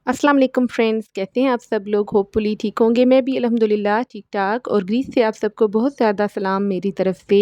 अस्सलाम वालेकुम फ्रेंड्स, कैसे हैं आप सब लोग? होपफुली ठीक होंगे। मैं भी अल्हम्दुलिल्लाह ठीक-ठाक। और ग्रीस से आप सबको बहुत ज़्यादा सलाम मेरी तरफ से।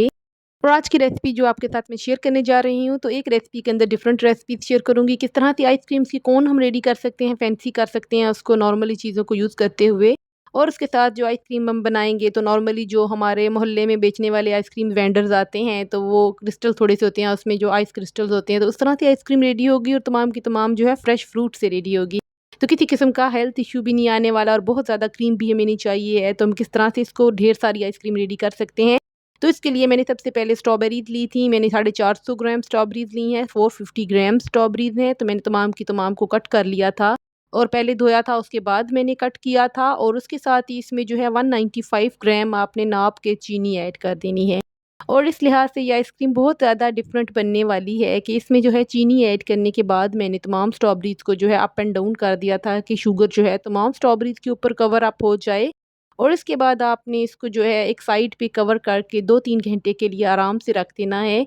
और आज की रेसिपी जो आपके साथ मैं शेयर करने जा रही हूँ, तो एक रेसिपी के अंदर डिफरेंट रेसिपीज़ शेयर करूँगी। किस तरह की आइसक्रीम्स की कोन हम रेडी कर सकते हैं, फैंसी कर सकते हैं उसको नॉर्मली चीज़ों को यूज़ करते हुए। और उसके साथ जो आइसक्रीम हम बनाएँगे, तो नॉर्मली जो हमारे मोहल्ले में बेचने वाले आइसक्रीम वेंडर्स आते हैं, तो वो क्रिस्टल थोड़े से होते हैं, उसमें जो आइस क्रिस्टल्स होते हैं, तो उस तरह की आइसक्रीम रेडी होगी और तमाम की तमाम जो है फ्रेश फ्रूट से रेडी होगी। तो किसी किस्म का हेल्थ इश्यू भी नहीं आने वाला और बहुत ज़्यादा क्रीम भी हमें नहीं चाहिए है, तो हम किस तरह से इसको ढेर सारी आइसक्रीम रेडी कर सकते हैं। तो इसके लिए मैंने सबसे पहले स्ट्रॉबेरीज़ ली थी। मैंने 450 ग्राम स्ट्रॉबेरीज़ ली हैं, 450 ग्राम स्ट्रॉबेरीज़ हैं, तो मैंने तमाम की तमाम को कट कर लिया था और पहले धोया था, उसके बाद मैंने कट किया था। और उसके साथ ही इसमें जो है 195 ग्राम आपने नाप के चीनी ऐड कर देनी है। और इस लिहाज से ये आइसक्रीम बहुत ज़्यादा डिफरेंट बनने वाली है कि इसमें जो है चीनी ऐड करने के बाद मैंने तमाम स्ट्रॉबेरीज़ को जो है अप एंड डाउन कर दिया था कि शुगर जो है तमाम स्ट्रॉबेरीज़ के ऊपर कवर अप हो जाए। और इसके बाद आपने इसको जो है एक साइड पे कवर करके 2-3 घंटे के लिए आराम से रख देना है।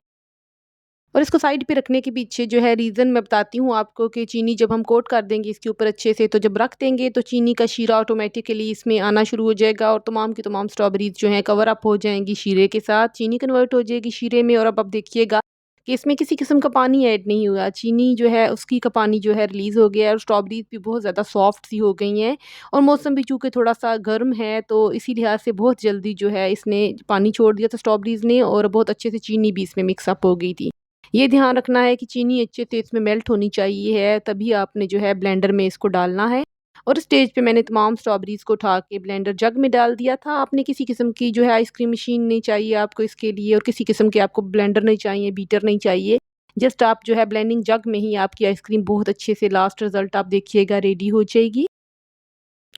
और इसको साइड पे रखने के पीछे जो है रीज़न मैं बताती हूँ आपको कि चीनी जब हम कोट कर देंगे इसके ऊपर अच्छे से, तो जब रख देंगे तो चीनी का शीरा ऑटोमेटिकली इसमें आना शुरू हो जाएगा और तमाम की तमाम स्ट्रॉबेरीज़ जो हैं कवर अप हो जाएँगी शीरे के साथ, चीनी कन्वर्ट हो जाएगी शीरे में। और अब आप देखिएगा कि इसमें किसी किस्म का पानी ऐड नहीं हुआ, चीनी जो है उसकी का पानी जो है रिलीज़ हो गया है और स्ट्रॉबेरीज़ भी बहुत ज़्यादा सॉफ्ट सी हो गई हैं। और मौसम भी चूँकि थोड़ा-सा गर्म है, तो इसी लिहाज से बहुत जल्दी जो है इसने पानी छोड़ दिया था स्ट्रॉबेरीज़ ने और बहुत अच्छे से चीनी भी इसमें मिक्स अप हो गई थी। ये ध्यान रखना है कि चीनी अच्छे से इसमें मेल्ट होनी चाहिए है, तभी आपने जो है ब्लेंडर में इसको डालना है। और स्टेज पे मैंने तमाम स्ट्रॉबेरीज़ को उठा के ब्लेंडर जग में डाल दिया था। आपने किसी किस्म की जो है आइसक्रीम मशीन नहीं चाहिए आपको इसके लिए और किसी किस्म के आपको ब्लेंडर नहीं चाहिए, बीटर नहीं चाहिए। जस्ट आप जो है ब्लेंडिंग जग में ही आपकी आइसक्रीम बहुत अच्छे से लास्ट रिज़ल्ट आप देखिएगा रेडी हो जाएगी।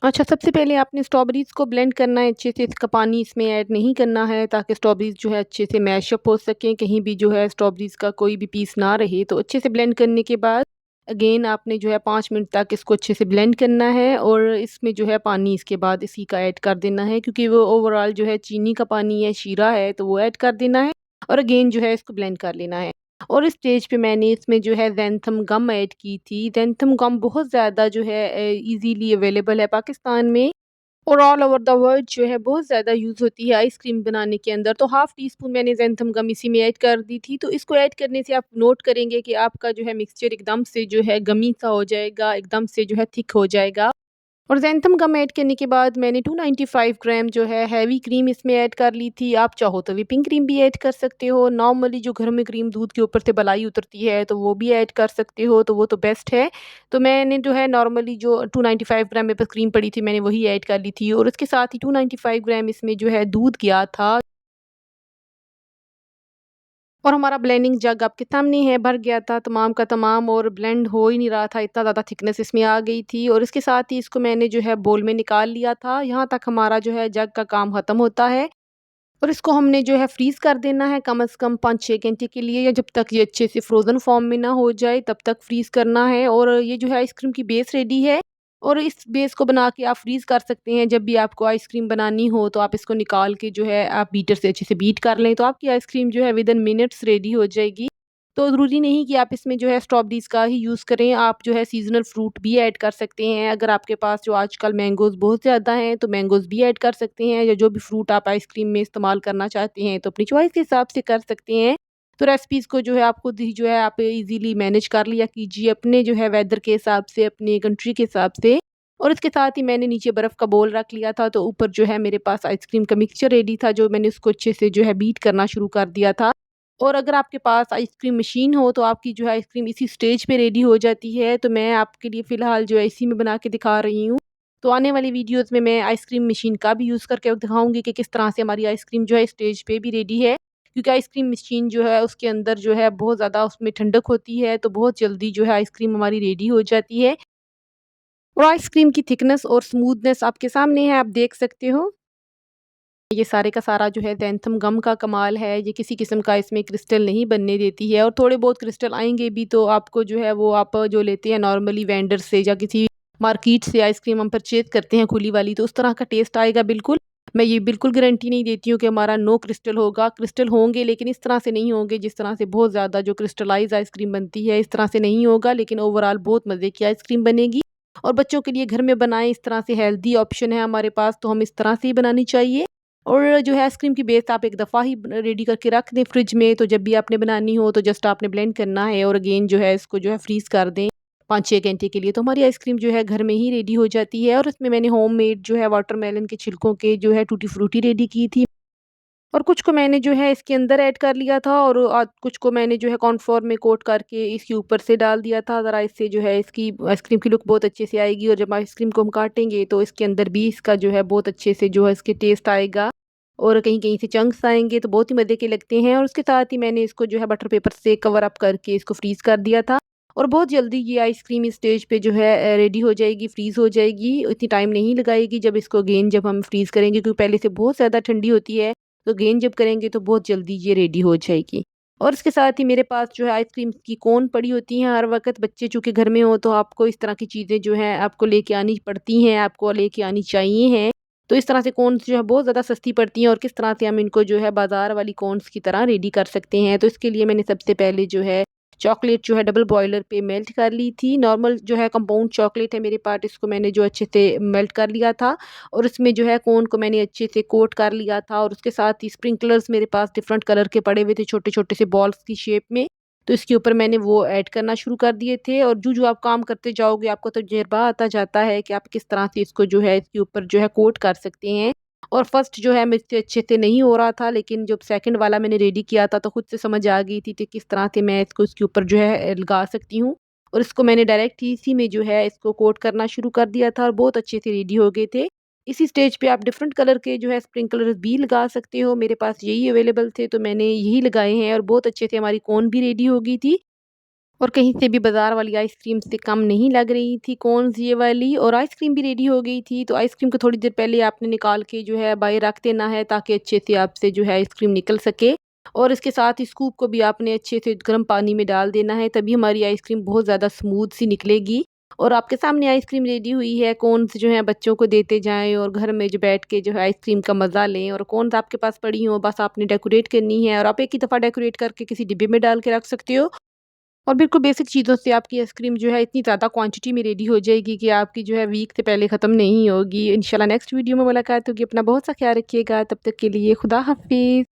अच्छा, सबसे पहले आपने स्ट्रॉबेरीज़ को ब्लेंड करना है अच्छे से, इसका पानी इसमें ऐड नहीं करना है ताकि स्ट्रॉबेरीज़ जो है अच्छे से मैश अप हो सकें, कहीं भी जो है स्ट्रॉबेरीज़ का कोई भी पीस ना रहे। तो अच्छे से ब्लेंड करने के बाद अगेन आपने जो है 5 मिनट तक इसको अच्छे से ब्लेंड करना है और इसमें जो है पानी इसके बाद इसी का ऐड कर देना है, क्योंकि वो ओवरऑल जो है चीनी का पानी है, शीरा है, तो वो ऐड कर देना है और अगेन जो है इसको ब्लेंड कर लेना है। और इस स्टेज पे मैंने इसमें जो है ज़ैंथम गम ऐड की थी। ज़ैंथम गम बहुत ज़्यादा जो है ईज़िली अवेलेबल है पाकिस्तान में और ऑल ओवर द वर्ल्ड जो है बहुत ज़्यादा यूज़ होती है आइसक्रीम बनाने के अंदर। तो हाफ़ टी स्पून मैंने ज़ैंथम गम इसी में ऐड कर दी थी। तो इसको ऐड करने से आप नोट करेंगे कि आपका जो है मिक्सचर एकदम से जो है गमी सा हो जाएगा, एकदम से जो है थिक हो जाएगा। और ज़ैंथम गम ऐड करने के बाद मैंने 295 ग्राम जो है हैवी क्रीम इसमें ऐड कर ली थी। आप चाहो तो व्हिपिंग क्रीम भी ऐड कर सकते हो। नॉर्मली जो घर में क्रीम दूध के ऊपर से मलाई उतरती है, तो वो भी ऐड कर सकते हो, तो वो तो बेस्ट है। तो मैंने जो है नॉर्मली जो 295 ग्राम मेरे पास क्रीम पड़ी थी, मैंने वही ऐड कर ली थी और उसके साथ ही 295 ग्राम इसमें जो है दूध गया था। और हमारा ब्लेंडिंग जग आपके सामने है, भर गया था तमाम का तमाम और ब्लेंड हो ही नहीं रहा था, इतना ज़्यादा थिकनेस इसमें आ गई थी। और इसके साथ ही इसको मैंने जो है बोल में निकाल लिया था। यहाँ तक हमारा जो है जग का काम ख़त्म होता है और इसको हमने जो है फ्रीज़ कर देना है कम से कम 5-6 घंटे के लिए, या जब तक ये अच्छे से फ्रोज़न फॉर्म में ना हो जाए तब तक फ्रीज़ करना है। और ये जो है आइसक्रीम की बेस रेडी है और इस बेस को बना के आप फ्रीज़ कर सकते हैं। जब भी आपको आइसक्रीम बनानी हो तो आप इसको निकाल के जो है आप बीटर से अच्छे से बीट कर लें, तो आपकी आइसक्रीम जो है विदिन मिनट्स रेडी हो जाएगी। तो ज़रूरी नहीं कि आप इसमें जो है स्ट्रॉबेरीज़ का ही यूज़ करें, आप जो है सीज़नल फ्रूट भी ऐड कर सकते हैं। अगर आपके पास जो आजकल मैंगोज़ बहुत ज़्यादा हैं, तो मैंगोज़ भी ऐड कर सकते हैं, या जो भी फ्रूट आप आइसक्रीम में इस्तेमाल करना चाहते हैं, तो अपनी चॉइस के हिसाब से कर सकते हैं। तो रेसिपीज़ को जो है आप खुद ही जो है आप इज़िली मैनेज कर लिया कीजिए अपने जो है वेदर के हिसाब से, अपने कंट्री के हिसाब से। और इसके साथ ही मैंने नीचे बर्फ़ का बोल रख लिया था, तो ऊपर जो है मेरे पास आइसक्रीम का मिक्सचर रेडी था, जो मैंने उसको अच्छे से जो है बीट करना शुरू कर दिया था। और अगर आपके पास आइसक्रीम मशीन हो, तो आपकी जो है आइसक्रीम इसी स्टेज पे रेडी हो जाती है। तो मैं आपके लिए फ़िलहाल जो है इसी में बना के दिखा रही हूँ। तो आने वाली वीडियोज़ में मैं आइसक्रीम मशीन का भी यूज़ करके दिखाऊँगी कि किस तरह से हमारी आइसक्रीम जो है स्टेज पे भी रेडी है। क्योंकि आइसक्रीम मशीन जो है उसके अंदर जो है बहुत ज़्यादा उसमें ठंडक होती है, तो बहुत जल्दी जो है आइसक्रीम हमारी रेडी हो जाती है। और आइसक्रीम की थिकनेस और स्मूथनेस आपके सामने है, आप देख सकते हो। ये सारे का सारा जो है ज़ैंथम गम का कमाल है, ये किसी किस्म का इसमें क्रिस्टल नहीं बनने देती है। और थोड़े बहुत क्रिस्टल आएँगे भी तो आपको जो है वो आप जो लेते हैं नॉर्मली वेंडर से या किसी मार्केट से आइसक्रीम हम परचेज़ करते हैं खुली वाली, तो उस तरह का टेस्ट आएगा बिल्कुल। मैं ये बिल्कुल गारंटी नहीं देती हूँ कि हमारा नो क्रिस्टल होगा, क्रिस्टल होंगे लेकिन इस तरह से नहीं होंगे जिस तरह से बहुत ज़्यादा जो क्रिस्टलाइज़ आइसक्रीम बनती है, इस तरह से नहीं होगा, लेकिन ओवरऑल बहुत मज़े की आइसक्रीम बनेगी। और बच्चों के लिए घर में बनाएं, इस तरह से हेल्दी ऑप्शन है हमारे पास, तो हम इस तरह से ही बनानी चाहिए। और जो है आइसक्रीम की बेस आप एक दफ़ा ही रेडी करके रख दें फ्रिज में, तो जब भी आपने बनानी हो तो जस्ट आपने ब्लेंड करना है और अगेन जो है इसको जो है फ्रीज़ कर दें 5-6 घंटे के लिए, तो हमारी आइसक्रीम जो है घर में ही रेडी हो जाती है। और इसमें मैंने होममेड जो है वाटरमेलन के छिलकों के जो है टूटी फ्रूटी रेडी की थी, और कुछ को मैंने जो है इसके अंदर ऐड कर लिया था, और कुछ को मैंने जो है कॉर्नफ्लोर में कोट करके इसके ऊपर से डाल दिया था। ज़रा इससे जो है इसकी आइसक्रीम की लुक बहुत अच्छे से आएगी, और जब आइसक्रीम को हम काटेंगे तो इसके अंदर भी इसका जो है बहुत अच्छे से जो है इसके टेस्ट आएगा, और कहीं-कहीं से चंक्स आएँगे तो बहुत ही मज़े के लगते हैं। और उसके साथ ही मैंने इसको जो है बटर पेपर से कवर अप करके इसको फ्रीज़ कर दिया था, और बहुत जल्दी ये आइसक्रीम इस स्टेज पे जो है रेडी हो जाएगी, फ्रीज़ हो जाएगी। इतनी टाइम नहीं लगाएगी जब इसको अगेन जब हम फ्रीज़ करेंगे, क्योंकि पहले से बहुत ज़्यादा ठंडी होती है, तो अगेन जब करेंगे तो बहुत जल्दी ये रेडी हो जाएगी। और इसके साथ ही मेरे पास जो है आइसक्रीम की कोन पड़ी होती हैं हर वक़्त, बच्चे चूँकि घर में हो तो आपको इस तरह की चीज़ें जो हैं आपको लेके आनी पड़ती हैं, आपको लेके आनी चाहिए हैं। तो इस तरह से कोन्स जो है बहुत ज़्यादा सस्ती पड़ती हैं, और किस तरह से हम इनको जो है बाज़ार वाली कोन्स की तरह रेडी कर सकते हैं। तो इसके लिए मैंने सबसे पहले जो है चॉकलेट जो है डबल बॉयलर पे मेल्ट कर ली थी। नॉर्मल जो है कंपाउंड चॉकलेट है मेरे पास, इसको मैंने जो अच्छे से मेल्ट कर लिया था, और इसमें जो है कोन को मैंने अच्छे से कोट कर लिया था, और उसके साथ ही स्प्रिंकलर्स मेरे पास डिफरेंट कलर के पड़े हुए थे छोटे-छोटे से बॉल्स की शेप में। तो इसके ऊपर मैंने वो ऐड करना शुरू कर दिए थे, और जो-जो आप काम करते जाओगे आपको तजुर्बा आता जाता है कि आप किस तरह से इसको जो है इसके ऊपर जो है कोट कर सकते हैं। और फर्स्ट जो है मुझसे अच्छे से नहीं हो रहा था, लेकिन जब सेकंड वाला मैंने रेडी किया था तो खुद से समझ आ गई थी कि किस तरह से मैं इसको इसके ऊपर जो है लगा सकती हूँ। और इसको मैंने डायरेक्ट इसी में जो है इसको कोट करना शुरू कर दिया था, और बहुत अच्छे से रेडी हो गए थे। इसी स्टेज पे आप डिफरेंट कलर के जो है स्प्रिंकलर्स भी लगा सकते हो, मेरे पास यही अवेलेबल थे तो मैंने यही लगाए हैं, और बहुत अच्छे से हमारी कोन भी रेडी हो गई थी, और कहीं से भी बाज़ार वाली आइसक्रीम से कम नहीं लग रही थी कोन्स ये वाली, और आइसक्रीम भी रेडी हो गई थी। तो आइसक्रीम को थोड़ी देर पहले आपने निकाल के जो है बाहर रख देना है, ताकि अच्छे से आपसे जो है आइसक्रीम निकल सके, और इसके साथ ही स्कूप को भी आपने अच्छे से गर्म पानी में डाल देना है, तभी हमारी आइसक्रीम बहुत ज़्यादा स्मूथ सी निकलेगी। और आपके सामने आइसक्रीम रेडी हुई है, कोन्स जो हैं बच्चों को देते जाएँ, और घर में जो बैठ के जो है आइसक्रीम का मज़ा लें, और कोन्स आपके पास पड़ी हों बस आपने डेकोरेट करनी है, और आप एक ही दफ़ा डेकोरेट करके किसी डिब्बे में डाल के रख सकते हो। और बिल्कुल बेसिक चीज़ों से आपकी आइसक्रीम जो है इतनी ज़्यादा क्वांटिटी में रेडी हो जाएगी कि आपकी जो है वीक से पहले ख़त्म नहीं होगी। इंशाल्लाह नेक्स्ट वीडियो में मुलाकात होगी। अपना बहुत सा ख्याल रखिएगा। तब तक के लिए खुदा हाफ़िज़।